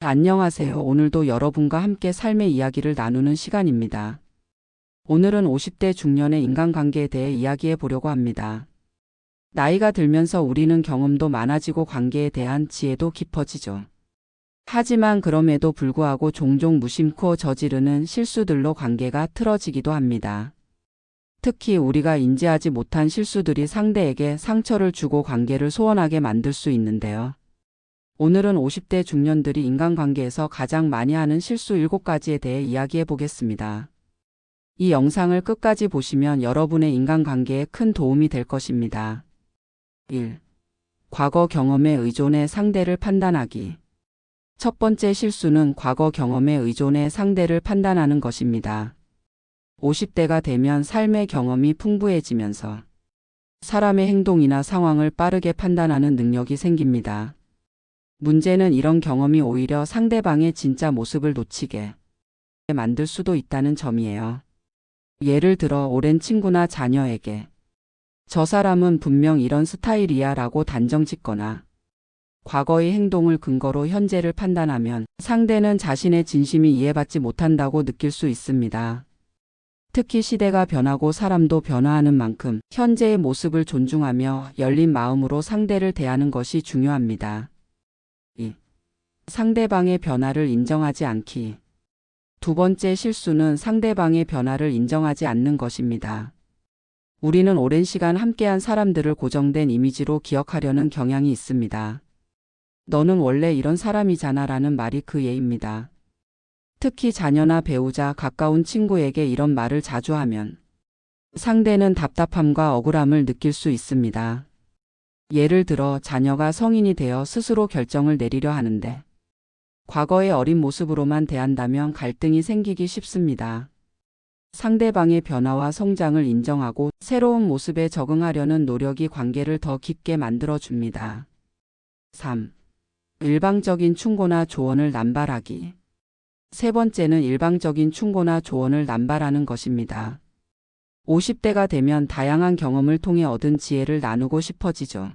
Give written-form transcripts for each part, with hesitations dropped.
안녕하세요. 오늘도 여러분과 함께 삶의 이야기를 나누는 시간입니다. 오늘은 50대 중년의 인간관계에 대해 이야기해 보려고 합니다. 나이가 들면서 우리는 경험도 많아지고 관계에 대한 지혜도 깊어지죠. 하지만 그럼에도 불구하고 종종 무심코 저지르는 실수들로 관계가 틀어지기도 합니다. 특히 우리가 인지하지 못한 실수들이 상대에게 상처를 주고 관계를 소원하게 만들 수 있는데요. 오늘은 50대 중년들이 인간관계에서 가장 많이 하는 실수 7가지에 대해 이야기해 보겠습니다. 이 영상을 끝까지 보시면 여러분의 인간관계에 큰 도움이 될 것입니다. 1. 과거 경험에 의존해 상대를 판단하기. 첫 번째 실수는 과거 경험에 의존해 상대를 판단하는 것입니다. 50대가 되면 삶의 경험이 풍부해지면서 사람의 행동이나 상황을 빠르게 판단하는 능력이 생깁니다. 문제는 이런 경험이 오히려 상대방의 진짜 모습을 놓치게 만들 수도 있다는 점이에요. 예를 들어 오랜 친구나 자녀에게 저 사람은 분명 이런 스타일이야 라고 단정 짓거나 과거의 행동을 근거로 현재를 판단하면 상대는 자신의 진심이 이해받지 못한다고 느낄 수 있습니다. 특히 시대가 변하고 사람도 변화하는 만큼 현재의 모습을 존중하며 열린 마음으로 상대를 대하는 것이 중요합니다. 2. 상대방의 변화를 인정하지 않기. 두 번째 실수는 상대방의 변화를 인정하지 않는 것입니다. 우리는 오랜 시간 함께한 사람들을 고정된 이미지로 기억하려는 경향이 있습니다. 너는 원래 이런 사람이잖아 라는 말이 그 예입니다. 특히 자녀나 배우자, 가까운 친구에게 이런 말을 자주 하면 상대는 답답함과 억울함을 느낄 수 있습니다. 예를 들어 자녀가 성인이 되어 스스로 결정을 내리려 하는데 과거의 어린 모습으로만 대한다면 갈등이 생기기 쉽습니다. 상대방의 변화와 성장을 인정하고 새로운 모습에 적응하려는 노력이 관계를 더 깊게 만들어줍니다. 3. 일방적인 충고나 조언을 남발하기. 세 번째는 일방적인 충고나 조언을 남발하는 것입니다. 50대가 되면 다양한 경험을 통해 얻은 지혜를 나누고 싶어지죠.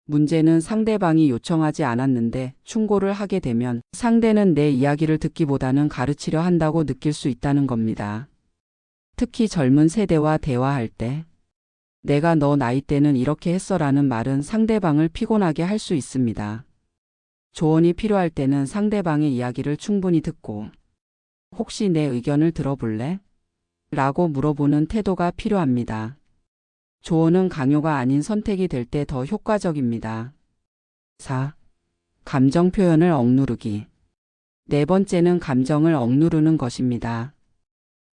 문제는 상대방이 요청하지 않았는데 충고를 하게 되면 상대는 내 이야기를 듣기보다는 가르치려 한다고 느낄 수 있다는 겁니다. 특히 젊은 세대와 대화할 때 내가 너 나이 때는 이렇게 했어라는 말은 상대방을 피곤하게 할 수 있습니다. 조언이 필요할 때는 상대방의 이야기를 충분히 듣고 혹시 내 의견을 들어볼래? 라고 물어보는 태도가 필요합니다. 조언은 강요가 아닌 선택이 될 때 더 효과적입니다. 4. 감정 표현을 억누르기. 네 번째는 감정을 억누르는 것입니다.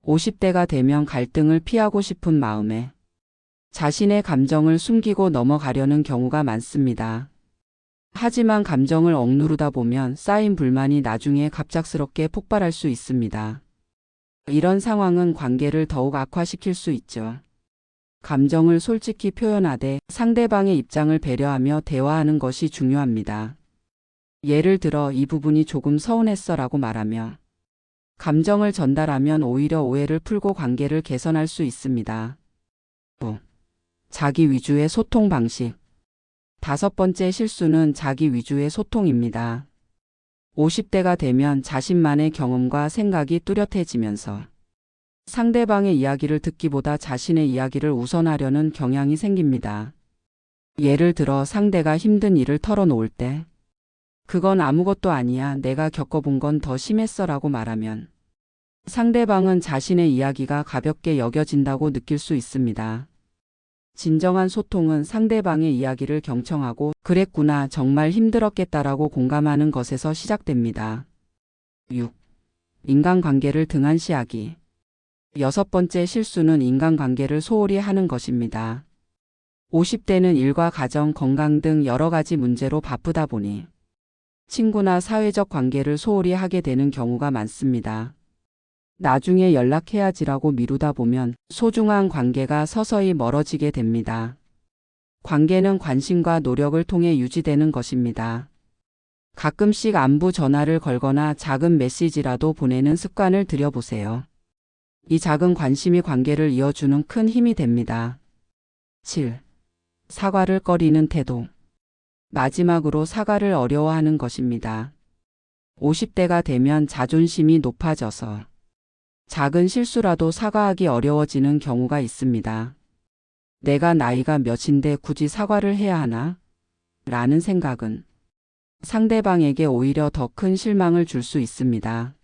50대가 되면 갈등을 피하고 싶은 마음에 자신의 감정을 숨기고 넘어가려는 경우가 많습니다. 하지만 감정을 억누르다 보면 쌓인 불만이 나중에 갑작스럽게 폭발할 수 있습니다. 이런 상황은 관계를 더욱 악화시킬 수 있죠. 감정을 솔직히 표현하되 상대방의 입장을 배려하며 대화하는 것이 중요합니다. 예를 들어 이 부분이 조금 서운했어 라고 말하며 감정을 전달하면 오히려 오해를 풀고 관계를 개선할 수 있습니다. 5. 자기 위주의 소통 방식. 다섯 번째 실수는 자기 위주의 소통입니다. 50대가 되면 자신만의 경험과 생각이 뚜렷해지면서 상대방의 이야기를 듣기보다 자신의 이야기를 우선하려는 경향이 생깁니다. 예를 들어 상대가 힘든 일을 털어놓을 때 그건 아무것도 아니야. 내가 겪어본 건 더 심했어 라고 말하면 상대방은 자신의 이야기가 가볍게 여겨진다고 느낄 수 있습니다. 진정한 소통은 상대방의 이야기를 경청하고 그랬구나, 정말 힘들었겠다라고 공감하는 것에서 시작됩니다. 6. 인간관계를 등한시하기. 여섯 번째 실수는 인간관계를 소홀히 하는 것입니다. 50대는 일과 가정, 건강 등 여러 가지 문제로 바쁘다 보니 친구나 사회적 관계를 소홀히 하게 되는 경우가 많습니다. 나중에 연락해야지라고 미루다 보면 소중한 관계가 서서히 멀어지게 됩니다. 관계는 관심과 노력을 통해 유지되는 것입니다. 가끔씩 안부 전화를 걸거나 작은 메시지라도 보내는 습관을 들여보세요. 이 작은 관심이 관계를 이어주는 큰 힘이 됩니다. 7. 사과를 꺼리는 태도. 마지막으로 사과를 어려워하는 것입니다. 50대가 되면 자존심이 높아져서 작은 실수라도 사과하기 어려워지는 경우가 있습니다. 내가 나이가 몇인데 굳이 사과를 해야 하나? 라는 생각은 상대방에게 오히려 더 큰 실망을 줄 수 있습니다.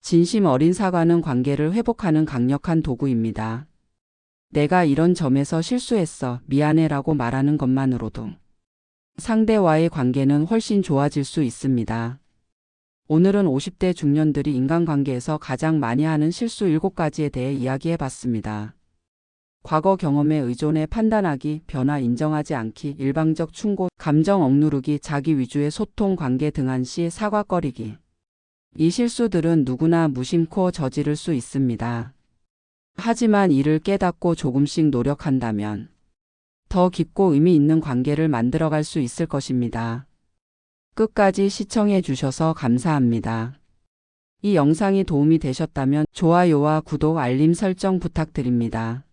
진심 어린 사과는 관계를 회복하는 강력한 도구입니다. 내가 이런 점에서 실수했어. 미안해라고 말하는 것만으로도 상대와의 관계는 훨씬 좋아질 수 있습니다. 오늘은 50대 중년들이 인간관계에서 가장 많이 하는 실수 7가지에 대해 이야기해 봤습니다. 과거 경험에 의존해 판단하기, 변화 인정하지 않기, 일방적 충고, 감정 억누르기, 자기 위주의 소통 관계 등한 시 사과거리기. 이 실수들은 누구나 무심코 저지를 수 있습니다. 하지만 이를 깨닫고 조금씩 노력한다면 더 깊고 의미 있는 관계를 만들어갈 수 있을 것입니다. 끝까지 시청해 주셔서 감사합니다. 이 영상이 도움이 되셨다면 좋아요와 구독, 알림 설정 부탁드립니다.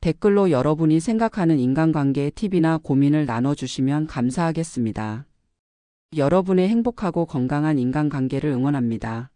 댓글로 여러분이 생각하는 인간관계의 팁이나 고민을 나눠주시면 감사하겠습니다. 여러분의 행복하고 건강한 인간관계를 응원합니다.